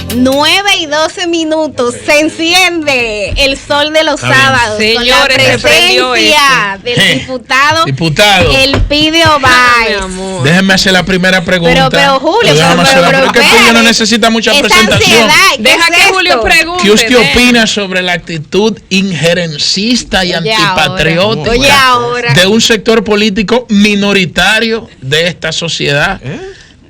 9:12. Se enciende el sol de los sábados. Señores, con la presencia del diputado Elpidio Báez. Déjenme hacer la primera pregunta. Pero Julio, porque Julio no necesita mucha presentación. Deja que Julio pregunte. ¿Qué usted opina sobre la actitud injerencista y antipatriótica de un sector político minoritario de esta sociedad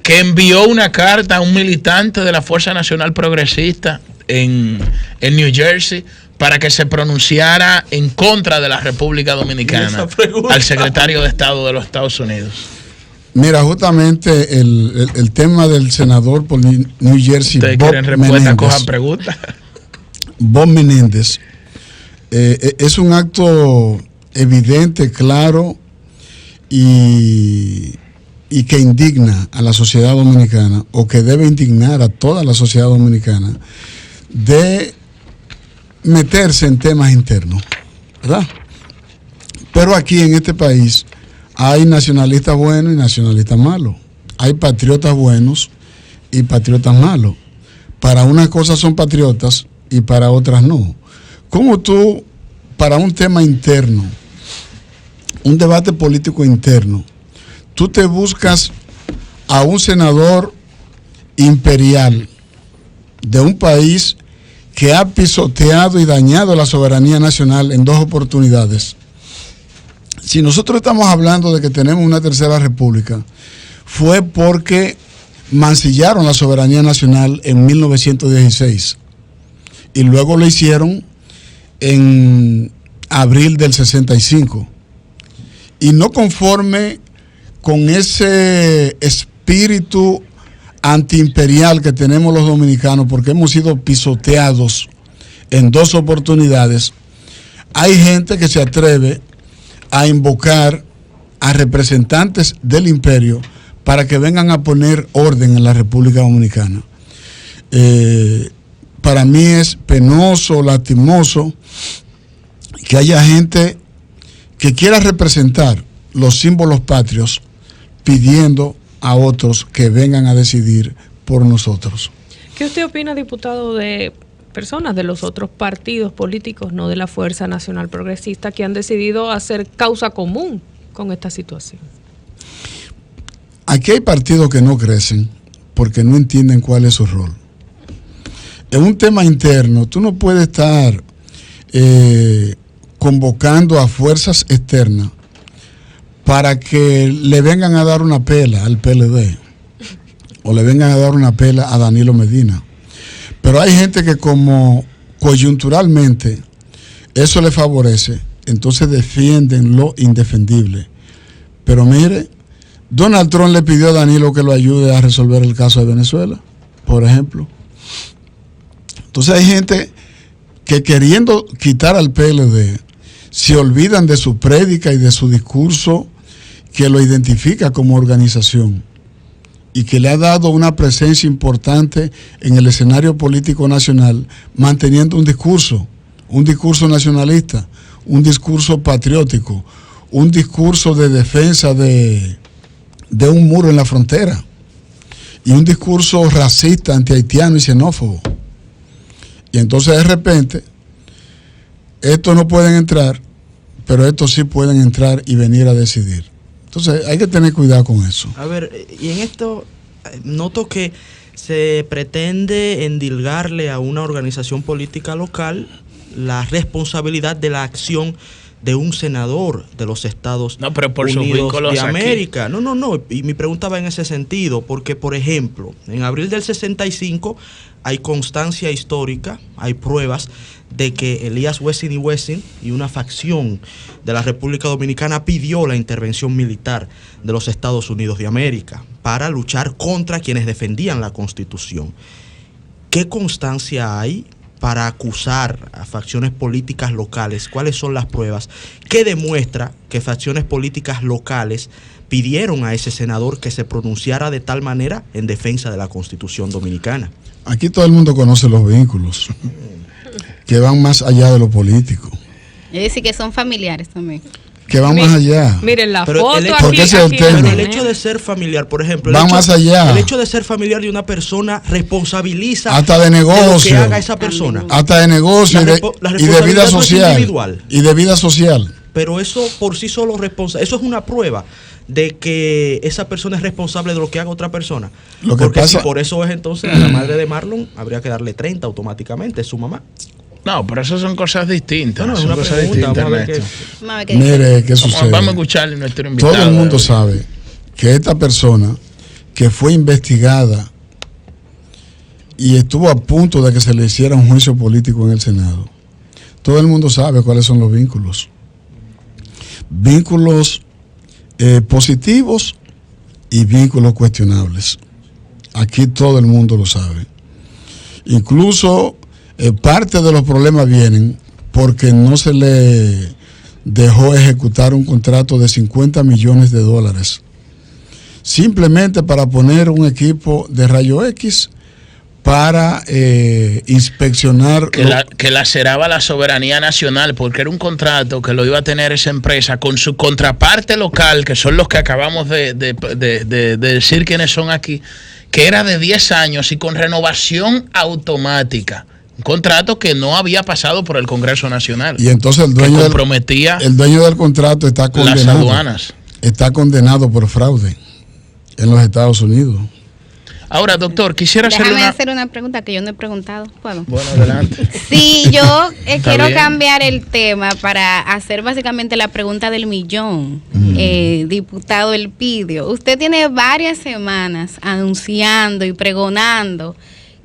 que envió una carta a un militante de la Fuerza Nacional Progresista en New Jersey para que se pronunciara en contra de la República Dominicana al secretario de Estado de los Estados Unidos? Mira, justamente el tema del senador por New Jersey, ¿ustedes quieren respuesta? Cojan preguntas. Bob Menéndez, es un acto evidente, claro y que indigna a la sociedad dominicana, o que debe indignar a toda la sociedad dominicana, de meterse en temas internos, ¿verdad? Pero aquí en este país hay nacionalistas buenos y nacionalistas malos. Hay patriotas buenos y patriotas malos. Para unas cosas son patriotas y para otras no. ¿Cómo tú, para un tema interno, un debate político interno, tú te buscas a un senador imperial de un país que ha pisoteado y dañado la soberanía nacional en 2 oportunidades? Si nosotros estamos hablando de que tenemos una tercera república, fue porque mancillaron la soberanía nacional en 1916 y luego lo hicieron en abril del 65. Y no conforme con ese espíritu antiimperial que tenemos los dominicanos, porque hemos sido pisoteados en 2 oportunidades, hay gente que se atreve a invocar a representantes del imperio para que vengan a poner orden en la República Dominicana. Para mí es penoso, lastimoso que haya gente que quiera representar los símbolos patrios pidiendo a otros que vengan a decidir por nosotros. ¿Qué usted opina, diputado, de personas de los otros partidos políticos, no de la Fuerza Nacional Progresista, que han decidido hacer causa común con esta situación? Aquí hay partidos que no crecen porque no entienden cuál es su rol. En un tema interno, tú no puedes estar convocando a fuerzas externas para que le vengan a dar una pela al PLD o le vengan a dar una pela a Danilo Medina. Pero hay gente que, como coyunturalmente eso le favorece, entonces defienden lo indefendible. Pero mire, Donald Trump le pidió a Danilo que lo ayude a resolver el caso de Venezuela, por ejemplo. Entonces hay gente que, queriendo quitar al PLD, se olvidan de su prédica y de su discurso que lo identifica como organización y que le ha dado una presencia importante en el escenario político nacional, manteniendo un discurso nacionalista, un discurso patriótico, un discurso de defensa de un muro en la frontera y un discurso racista, antihaitiano y xenófobo. Y entonces de repente estos no pueden entrar, pero estos sí pueden entrar y venir a decidir. Entonces hay que tener cuidado con eso. A ver, y en esto noto que se pretende endilgarle a una organización política local la responsabilidad de la acción de un senador de los Estados Unidos de América. Aquí. No. Y mi pregunta va en ese sentido, porque, por ejemplo, en abril del 65 hay constancia histórica, hay pruebas de que Elías Wessing y Wessing y una facción de la República Dominicana pidió la intervención militar de los Estados Unidos de América para luchar contra quienes defendían la Constitución. ¿Qué constancia hay para acusar a facciones políticas locales? ¿Cuáles son las pruebas que demuestra que facciones políticas locales pidieron a ese senador que se pronunciara de tal manera en defensa de la Constitución dominicana? Aquí todo el mundo conoce los vínculos que van más allá de lo político. Es decir, que son familiares también. que van más allá. Miren la Pero foto el hecho- aquí. Porque ese es el aquí tema. Pero la el hecho tenemos. de ser familiar, por ejemplo, Va más allá. el hecho de ser familiar de una persona responsabiliza Hasta de lo que negocio. haga esa persona. Hasta de negocio La y de responsabilidad vida no es social. individual. Y de vida social. Pero eso por sí solo eso es una prueba de que esa persona es responsable de lo que haga otra persona. Lo que Porque pasa- si por eso es entonces a la madre de Marlon habría que darle 30 automáticamente, es su mamá. No, pero eso son cosas distintas. No, es son una cosas pregunta, distintas, vamos a ver Ernesto. Vamos a ver qué dice. Mire, ¿qué sucede? Vamos a escucharle a nuestro invitado. Todo el mundo sabe que esta persona que fue investigada y estuvo a punto de que se le hiciera un juicio político en el Senado, todo el mundo sabe cuáles son los vínculos. Vínculos positivos y vínculos cuestionables. Aquí todo el mundo lo sabe. Incluso parte de los problemas vienen porque no se le dejó ejecutar un contrato de $50 millones simplemente para poner un equipo de rayo X para inspeccionar que laceraba la soberanía nacional, porque era un contrato que lo iba a tener esa empresa con su contraparte local, que son los que acabamos de decir quiénes son aquí, que era de 10 años y con renovación automática. Un contrato que no había pasado por el Congreso Nacional. Y entonces el dueño, que comprometía el dueño del contrato está condenado. las aduanas. Está condenado por fraude en los Estados Unidos. Ahora, doctor, quisiera Déjame hacer una pregunta que yo no he preguntado. ¿Puedo? Bueno, adelante. Sí, yo quiero bien. cambiar el tema para hacer básicamente la pregunta del millón. Diputado Elpidio, usted tiene varias semanas anunciando y pregonando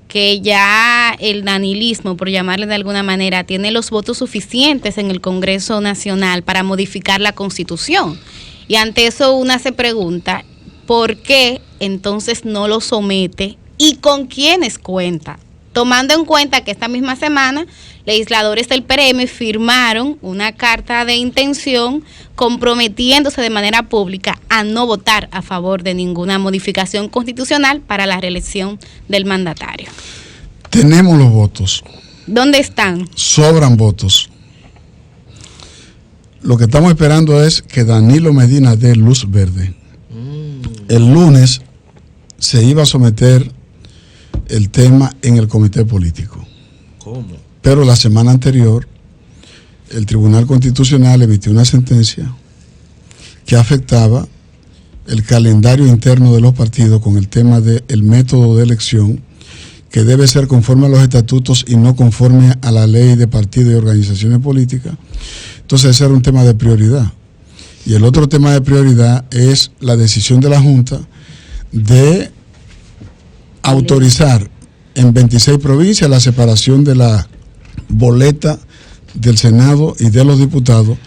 que ya el danilismo, por llamarle de alguna manera, tiene los votos suficientes en el Congreso Nacional para modificar la Constitución. Y ante eso una se pregunta, ¿por qué entonces no lo somete y con quiénes cuenta? Tomando en cuenta que esta misma semana legisladores del PRM firmaron una carta de intención comprometiéndose de manera pública a no votar a favor de ninguna modificación constitucional para la reelección del mandatario. Tenemos los votos. ¿Dónde están? Sobran votos. Lo que estamos esperando es que Danilo Medina dé luz verde. El lunes se iba a someter el tema en el comité político. ¿Cómo? Pero la semana anterior, el Tribunal Constitucional emitió una sentencia que afectaba el calendario interno de los partidos con el tema del método de elección, que debe ser conforme a los estatutos y no conforme a la ley de partidos y organizaciones políticas. Entonces ese era un tema de prioridad. Y el otro tema de prioridad es la decisión de la Junta de autorizar en 26 provincias la separación de la boleta del Senado y de los diputados,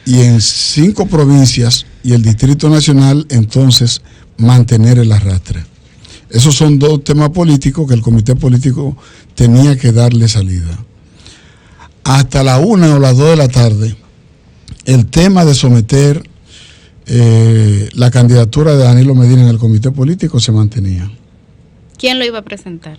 y en 5 provincias y el Distrito Nacional entonces mantener el arrastre. Esos son 2 temas políticos que el comité político tenía que darle salida. Hasta la 1 o las 2 de la tarde, el tema de someter la candidatura de Danilo Medina en el comité político se mantenía. ¿Quién lo iba a presentar?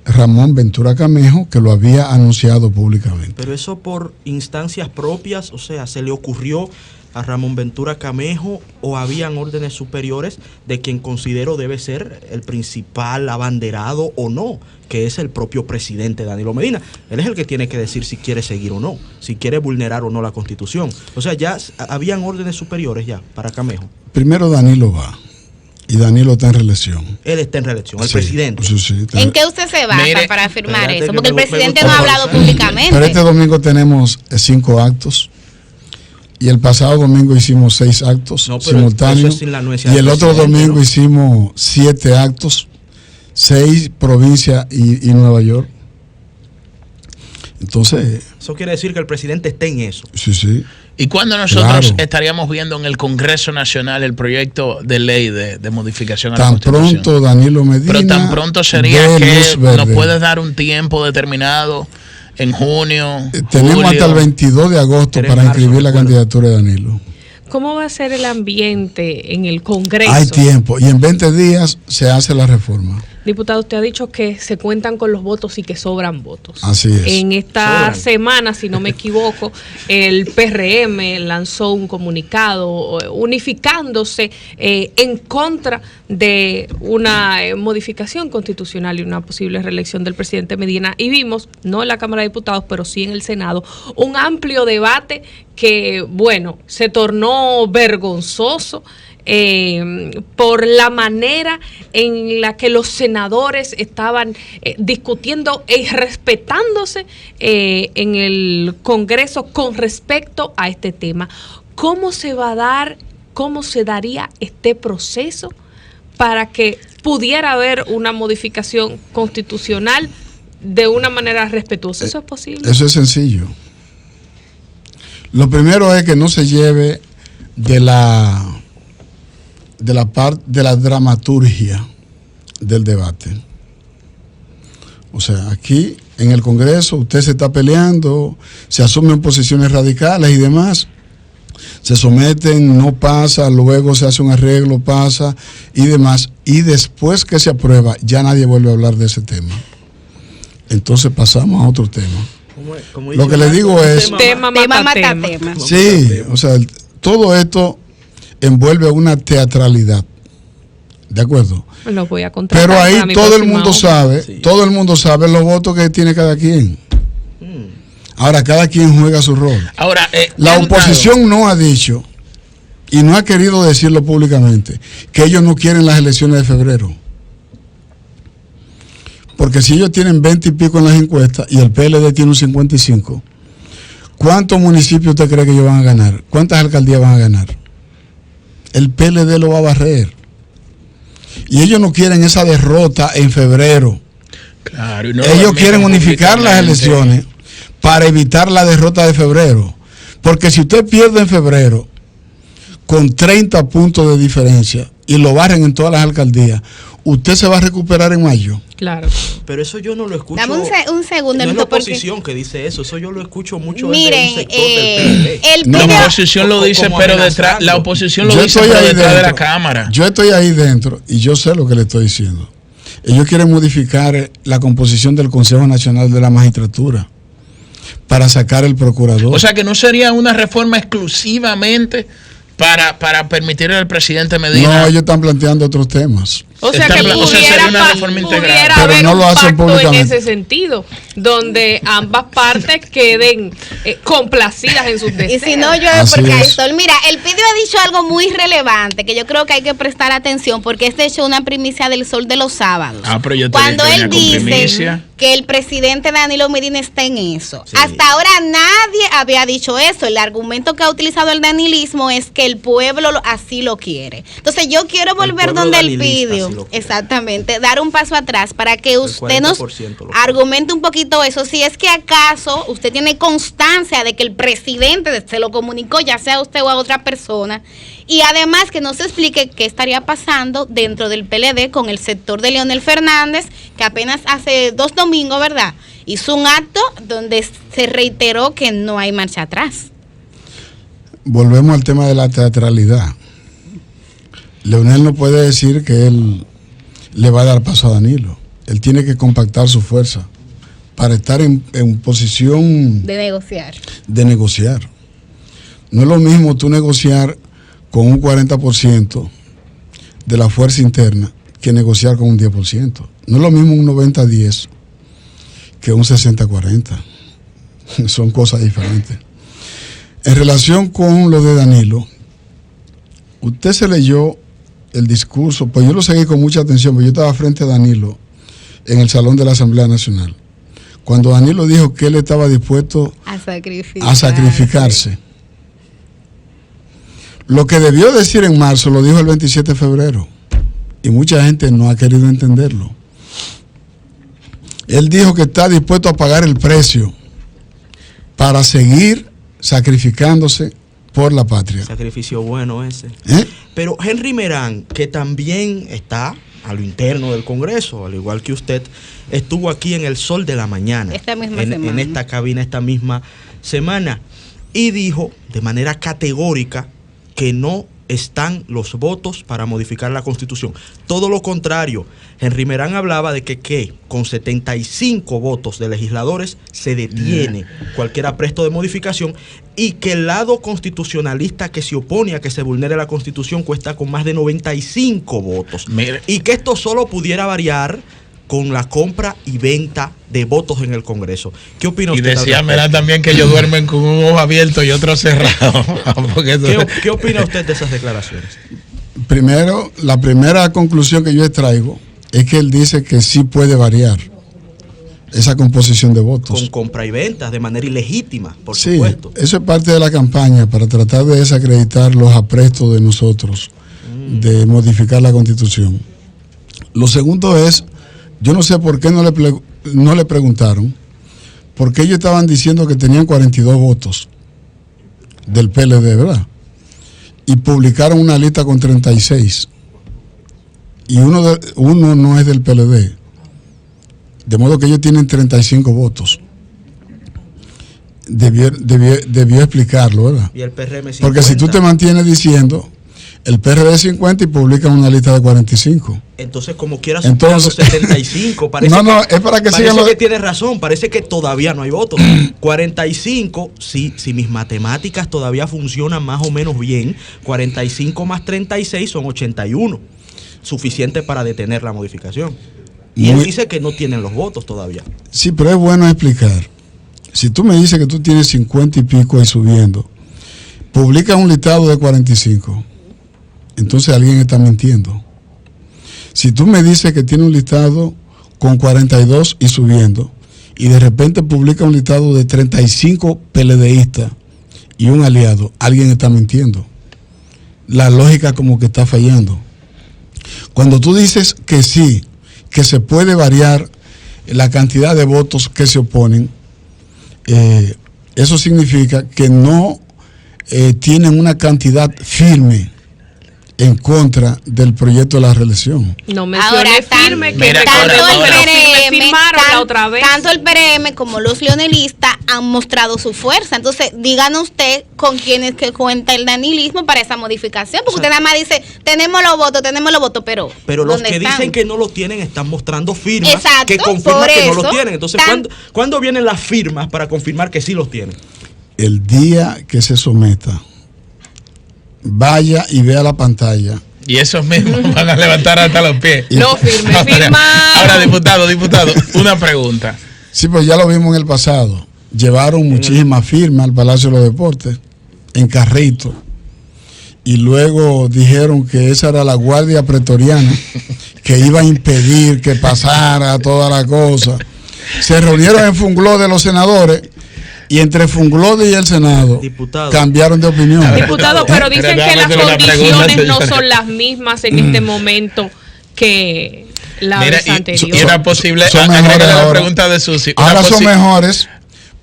Ramón Ventura Camejo, que lo había anunciado públicamente. Pero eso por instancias propias, o sea, ¿se le ocurrió a Ramón Ventura Camejo o habían órdenes superiores de quien considero debe ser el principal abanderado o no, que es el propio presidente Danilo Medina? Él es el que tiene que decir si quiere seguir o no, si quiere vulnerar o no la Constitución. O sea, ya habían órdenes superiores ya para Camejo. Primero Danilo va, y Danilo está en reelección. Él está en reelección, el Sí, presidente. sí, ¿En qué usted se basa Mire, para afirmar espérate eso? que Porque el me presidente gusta no ha hablado conversar. públicamente. Pero este domingo tenemos 5 actos. Y el pasado domingo hicimos 6 actos No, pero simultáneos. eso es sin la anuencia Y del el otro presidente, domingo ¿no? hicimos 7 actos, 6 provincias y Nueva York. Entonces, Eso quiere decir que el presidente está en eso. sí. ¿Y cuándo nosotros Claro. estaríamos viendo en el Congreso Nacional el proyecto de ley de modificación a la Tan Constitución? pronto Danilo Medina. Pero tan pronto sería dé que luz verde. nos puedes dar un tiempo determinado en junio. Tenemos julio. hasta el 22 de agosto 3 para de marzo, inscribir la recuerdo. candidatura de Danilo. ¿Cómo va a ser el ambiente en el Congreso? Hay tiempo. Y en 20 días se hace la reforma. Diputado, usted ha dicho que se cuentan con los votos y que sobran votos. Así es. En esta semana, si no me equivoco, el PRM lanzó un comunicado unificándose en contra de una modificación constitucional y una posible reelección del presidente Medina. Y vimos, no en la Cámara de Diputados, pero sí en el Senado, un amplio debate que, bueno, se tornó vergonzoso por la manera en la que los senadores estaban discutiendo y respetándose en el Congreso con respecto a este tema. ¿Cómo se va a dar, cómo se daría este proceso para que pudiera haber una modificación constitucional de una manera respetuosa? ¿Eso es posible? Eso es sencillo. Lo primero es que no se lleve de la parte de la dramaturgia del debate. O sea, aquí en el Congreso usted se está peleando, se asumen posiciones radicales y demás, se someten, no pasa, luego se hace un arreglo, pasa y demás, y después que se aprueba ya nadie vuelve a hablar de ese tema. Entonces pasamos a otro tema. Lo que le digo es... Tema mata tema. Sí, o sea, todo esto envuelve una teatralidad, ¿de acuerdo? Lo voy a contar. Pero ahí todo el mundo sabe, todo el mundo sabe los votos que tiene cada quien. Ahora cada quien juega su rol. Ahora, la oposición no ha dicho y no ha querido decirlo públicamente que ellos no quieren las elecciones de febrero. Porque si ellos tienen 20 y pico en las encuestas y el PLD tiene un 55, ¿cuántos municipios usted cree que ellos van a ganar? ¿Cuántas alcaldías van a ganar? El PLD lo va a barrer. Y ellos no quieren esa derrota en febrero. Claro, y no ellos quieren unificar las elecciones para evitar la derrota de febrero. Porque si usted pierde en febrero con 30 puntos de diferencia y lo barren en todas las alcaldías, usted se va a recuperar en mayo. Claro. Pero eso yo no lo escucho. Dame un segundo. No es la oposición que dice eso. Eso yo lo escucho mucho miren, desde un sector del PLD. La oposición lo dice, pero detrás, la oposición lo dice, pero detrás de la Cámara. Yo estoy ahí dentro y yo sé lo que le estoy diciendo. Ellos quieren modificar la composición del Consejo Nacional de la Magistratura para sacar el procurador. O sea que no sería una reforma exclusivamente para permitirle al presidente Medina. No, ellos están planteando otros temas. O sea que pudiera haber no lo un hacen pacto en ese sentido, donde ambas partes queden complacidas en sus deseos. Y si no llueve porque hay sol. Mira, el Pidio ha dicho algo muy relevante que yo creo que hay que prestar atención porque es de hecho una primicia del Sol de los sábados. Pero yo cuando él dice que el presidente Danilo Medina está en eso. Sí. Hasta ahora nadie había dicho eso. El argumento que ha utilizado el danilismo es que el pueblo así lo quiere. Entonces yo quiero volver donde el Pidio. Exactamente, dar un paso atrás para que usted nos argumente un poquito eso. Si es que acaso usted tiene constancia de que el presidente se lo comunicó, ya sea a usted o a otra persona, y además que nos explique qué estaría pasando dentro del PLD con el sector de Leonel Fernández, que apenas hace 2 domingos, ¿verdad?, hizo un acto donde se reiteró que no hay marcha atrás. Volvemos al tema de la teatralidad. Leonel no puede decir que él le va a dar paso a Danilo. Él tiene que compactar su fuerza para estar en posición de negociar. No es lo mismo tú negociar con un 40% de la fuerza interna que negociar con un 10%. No es lo mismo un 90-10 que un 60-40. Son cosas diferentes. En relación con lo de Danilo, usted se leyó el discurso, pues yo lo seguí con mucha atención, porque yo estaba frente a Danilo en el Salón de la Asamblea Nacional, cuando Danilo dijo que él estaba dispuesto a sacrificarse. Lo que debió decir en marzo lo dijo el 27 de febrero, y mucha gente no ha querido entenderlo. Él dijo que está dispuesto a pagar el precio para seguir sacrificándose por la patria. Sacrificio bueno ese. Pero Henry Merán, que también está a lo interno del Congreso, al igual que usted, estuvo aquí en el Sol de la Mañana, en esta cabina esta misma semana, y dijo de manera categórica que no están los votos para modificar la Constitución. Todo lo contrario, Henry Merán hablaba de que con 75 votos de legisladores se detiene cualquier apresto de modificación, y que el lado constitucionalista que se opone a que se vulnere la Constitución cuesta con más de 95 votos. Mire. Y que esto solo pudiera variar con la compra y venta de votos en el Congreso. ¿Qué opina usted? Y decía Merán también que ellos duermen con un ojo abierto y otro cerrado. ¿Qué opina usted de esas declaraciones? Primero, la primera conclusión que yo extraigo es que él dice que sí puede variar esa composición de votos. Con compra y ventas de manera ilegítima, por sí, supuesto. Eso es parte de la campaña para tratar de desacreditar los aprestos de nosotros de modificar la Constitución. Lo segundo es, yo no sé por qué no le preguntaron, porque ellos estaban diciendo que tenían 42 votos del PLD, ¿verdad? Y publicaron una lista con 36. Y uno no es del PLD. De modo que ellos tienen 35 votos. Debió explicarlo, ¿verdad? Y el PRM 50. Porque si tú te mantienes diciendo el PRD 50 y publican una lista de 45. Entonces, como quiera superar los 75, parece es para que parece que tiene razón, parece que todavía no hay votos. 45, si mis matemáticas todavía funcionan más o menos bien, 45 más 36 son 81, suficiente para detener la modificación. Y él dice que no tienen los votos todavía. Sí, pero es bueno explicar. Si tú me dices que tú tienes 50 y pico y subiendo, publica un listado de 45, entonces alguien está mintiendo. Si tú me dices que tiene un listado con 42 y subiendo, y de repente publica un listado de 35 PLDistas y un aliado, alguien está mintiendo. La lógica como que está fallando. Cuando tú dices que sí, que se puede variar la cantidad de votos que se oponen, eso significa que no tienen una cantidad firme en contra del proyecto de la reelección. No mencioné firme, que firmaron la otra vez. Tanto el PRM como los leonelistas han mostrado su fuerza. Entonces, díganos usted con quién es que cuenta el danilismo para esa modificación, porque usted nada más dice, tenemos los votos, pero los que dicen que no lo tienen están mostrando firmas. Exacto, que confirman que no lo tienen. Entonces, ¿cuándo vienen las firmas para confirmar que sí los tienen? El día que se someta, vaya y vea la pantalla. Y esos mismos van a levantar hasta los pies. No firme. Ahora, diputado, una pregunta. Sí, pues ya lo vimos en el pasado. Llevaron muchísimas firmas al Palacio de los Deportes en carrito. Y luego dijeron que esa era la guardia pretoriana que iba a impedir que pasara toda la cosa. Se reunieron en Fungló de los senadores. Y entre Funglode y el Senado cambiaron de opinión. Diputado, pero dicen que las condiciones no son las mismas en este momento que la vez anterior. Y era posible, la pregunta de Susi. Ahora son mejores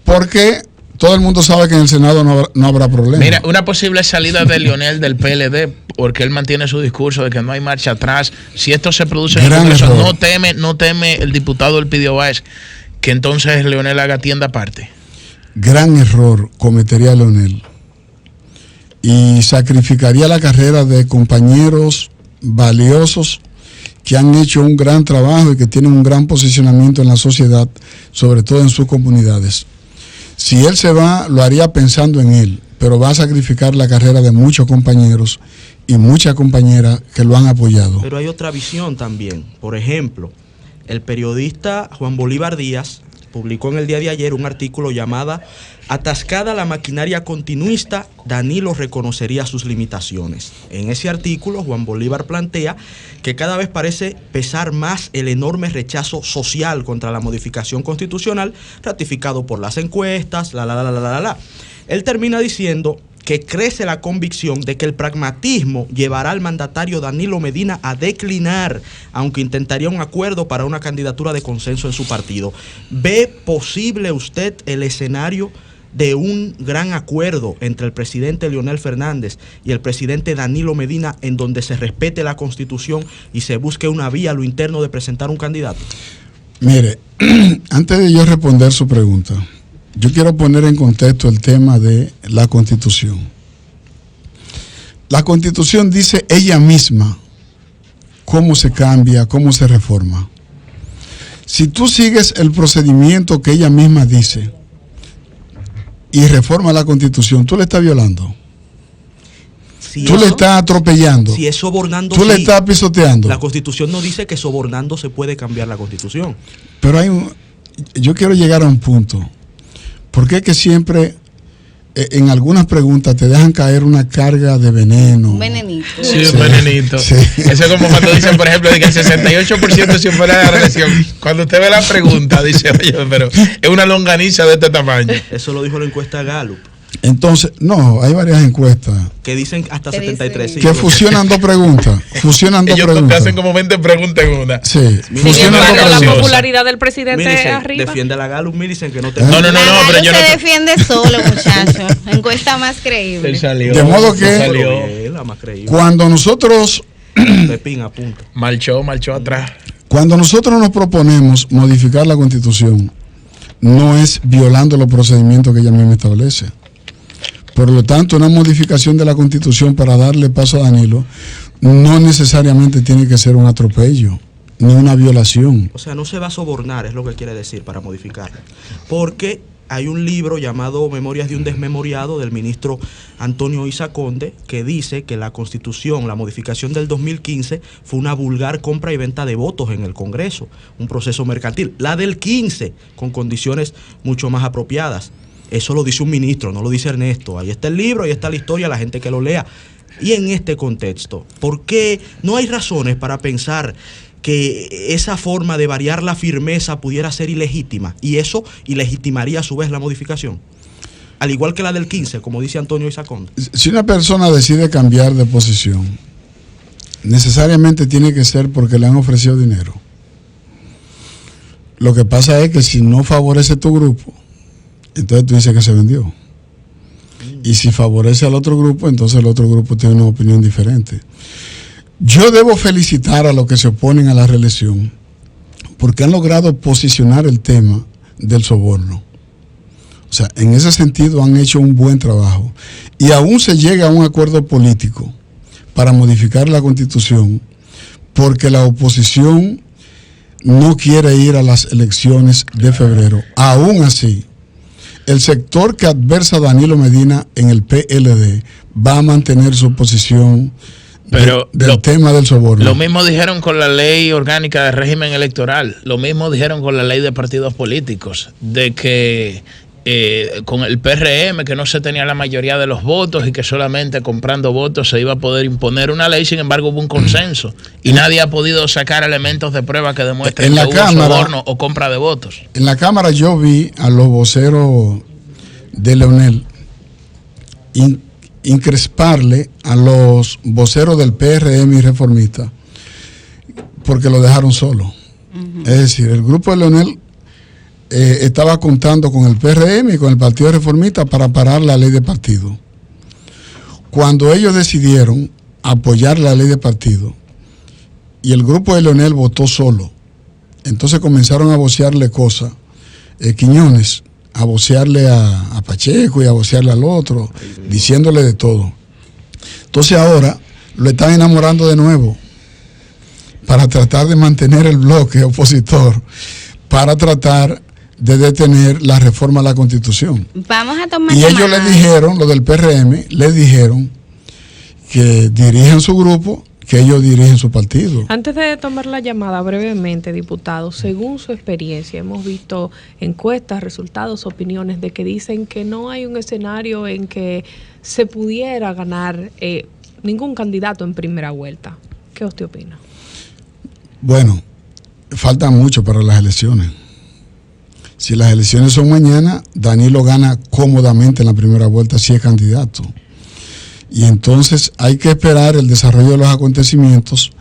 porque todo el mundo sabe que en el Senado no habrá problema. Mira, una posible salida de Leonel del PLD, porque él mantiene su discurso de que no hay marcha atrás. Si esto se produce en el Congreso, no teme el diputado Elpidio Báez que entonces Leonel haga tienda aparte. Gran error cometería Leonel y sacrificaría la carrera de compañeros valiosos que han hecho un gran trabajo y que tienen un gran posicionamiento en la sociedad, sobre todo en sus comunidades. Si él se va, lo haría pensando en él, pero va a sacrificar la carrera de muchos compañeros y muchas compañeras que lo han apoyado. Pero hay otra visión también. Por ejemplo, el periodista Juan Bolívar Díaz publicó en el día de ayer un artículo llamado "Atascada la maquinaria continuista, Danilo reconocería sus limitaciones". En ese artículo, Juan Bolívar plantea que cada vez parece pesar más el enorme rechazo social contra la modificación constitucional ratificado por las encuestas, Él termina diciendo que crece la convicción de que el pragmatismo llevará al mandatario Danilo Medina a declinar, aunque intentaría un acuerdo para una candidatura de consenso en su partido. ¿Ve posible usted el escenario de un gran acuerdo entre el presidente Leonel Fernández y el presidente Danilo Medina, en donde se respete la Constitución y se busque una vía a lo interno de presentar un candidato? Mire, antes de yo responder su pregunta, yo quiero poner en contexto el tema de la Constitución. La Constitución dice ella misma cómo se cambia, cómo se reforma. Si tú sigues el procedimiento que ella misma dice y reforma la Constitución, tú le estás violando. Tú le estás atropellando. Si es sobornando, tú le estás pisoteando. La Constitución no dice que sobornando se puede cambiar la Constitución. Pero yo quiero llegar a un punto. Porque es que siempre en algunas preguntas te dejan caer una carga de veneno. Un venenito. Sí, un venenito. Sí. Eso es como cuando dicen, por ejemplo, que el 68% si fuera de la reelección. Cuando usted ve la pregunta, dice, oye, pero es una longaniza de este tamaño. Eso lo dijo la encuesta Gallup. Entonces, no, hay varias encuestas que dicen hasta 73. Que fusionan dos preguntas. Ellos te hacen como 20 preguntas en una. Sí. Fusionan dos preguntas. La popularidad del presidente Millicent, arriba. Defiende la Gallup, Millicent, que no te... No, pero yo no se defiende solo, muchacho. Encuesta más creíble. Él salió. De modo que la más creíble. Cuando nosotros Pepín, apunta. Marchó atrás. Cuando nosotros nos proponemos modificar la Constitución, no es violando los procedimientos que ella misma establece. Por lo tanto, una modificación de la Constitución para darle paso a Danilo no necesariamente tiene que ser un atropello, ni una violación. O sea, no se va a sobornar, es lo que quiere decir, para modificarla. Porque hay un libro llamado Memorias de un desmemoriado del ministro Antonio Isa Conde que dice que la Constitución, la modificación del 2015 fue una vulgar compra y venta de votos en el Congreso, un proceso mercantil. La del 15 con condiciones mucho más apropiadas. Eso lo dice un ministro, no lo dice Ernesto. Ahí está el libro, ahí está la historia, la gente que lo lea. Y en este contexto, ¿por qué no hay razones para pensar que esa forma de variar la firmeza pudiera ser ilegítima? Y eso ilegitimaría a su vez la modificación. Al igual que la del 15, como dice Antonio Isa Conde. Si una persona decide cambiar de posición, necesariamente tiene que ser porque le han ofrecido dinero. Lo que pasa es que si no favorece tu grupo, entonces tú dices que se vendió. Y si favorece al otro grupo, entonces el otro grupo tiene una opinión diferente. Yo debo felicitar a los que se oponen a la reelección porque han logrado posicionar el tema del soborno. O sea, en ese sentido han hecho un buen trabajo. Y aún se llega a un acuerdo político para modificar la Constitución porque la oposición no quiere ir a las elecciones de febrero. Aún así, el sector que adversa a Danilo Medina en el PLD va a mantener su posición del tema del soborno. Lo mismo dijeron con la ley orgánica de régimen electoral, lo mismo dijeron con la ley de partidos políticos, de que con el PRM, que no se tenía la mayoría de los votos y que solamente comprando votos se iba a poder imponer una ley. Sin embargo, hubo un consenso y nadie ha podido sacar elementos de prueba que demuestren que hubo soborno o compra de votos. En la Cámara yo vi a los voceros de Leonel incresparle a los voceros del PRM y reformista porque lo dejaron solo. Es decir, el grupo de Leonel estaba contando con el PRM y con el Partido Reformista para parar la ley de partido. Cuando ellos decidieron apoyar la ley de partido y el grupo de Leonel votó solo, entonces comenzaron a vocearle cosas, Quiñones, a vocearle a Pacheco y a vocearle al otro, diciéndole de todo. Entonces ahora lo están enamorando de nuevo para tratar de mantener el bloque opositor, para tratar de detener la reforma a la Constitución. Vamos a tomar. Y ellos le dijeron, lo del PRM, le dijeron que dirigen su grupo, que ellos dirigen su partido. Antes de tomar la llamada brevemente, diputado, según su experiencia, hemos visto encuestas, resultados, opiniones de que dicen que no hay un escenario en que se pudiera ganar ningún candidato en primera vuelta. ¿Qué usted opina? Bueno, falta mucho para las elecciones. Si las elecciones son mañana, Danilo gana cómodamente en la primera vuelta si es candidato. Y entonces hay que esperar el desarrollo de los acontecimientos,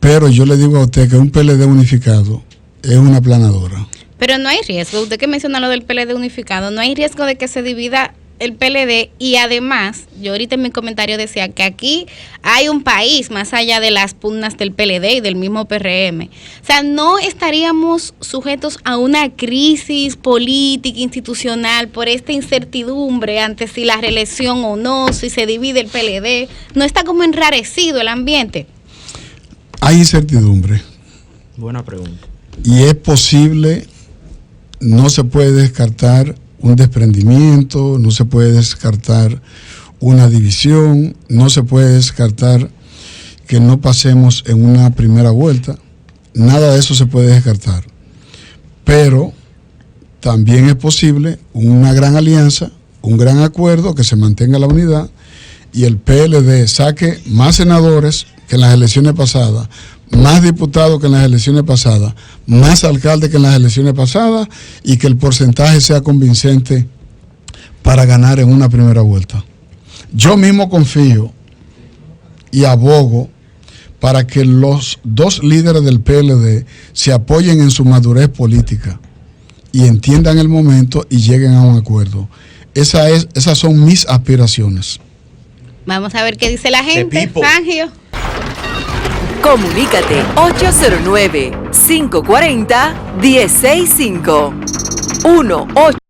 pero yo le digo a usted que un PLD unificado es una aplanadora. Pero no hay riesgo, usted que menciona lo del PLD unificado, no hay riesgo de que se divida el PLD, y además, yo ahorita en mi comentario decía que aquí hay un país más allá de las pugnas del PLD y del mismo PRM. O sea, no estaríamos sujetos a una crisis política, institucional, por esta incertidumbre ante si la reelección o no, si se divide el PLD. ¿No está como enrarecido el ambiente? Hay incertidumbre. Buena pregunta. Y es posible, no se puede descartar un desprendimiento, no se puede descartar una división, no se puede descartar que no pasemos en una primera vuelta. Nada de eso se puede descartar. Pero también es posible una gran alianza, un gran acuerdo, que se mantenga la unidad y el PLD saque más senadores que en las elecciones pasadas, más diputados que en las elecciones pasadas, más alcaldes que en las elecciones pasadas, y que el porcentaje sea convincente para ganar en una primera vuelta. Yo mismo confío y abogo para que los dos líderes del PLD se apoyen en su madurez política y entiendan el momento y lleguen a un acuerdo. Esas son mis aspiraciones. Vamos a ver qué dice la gente. Fangio. Comunícate 809-540-1065. 1-8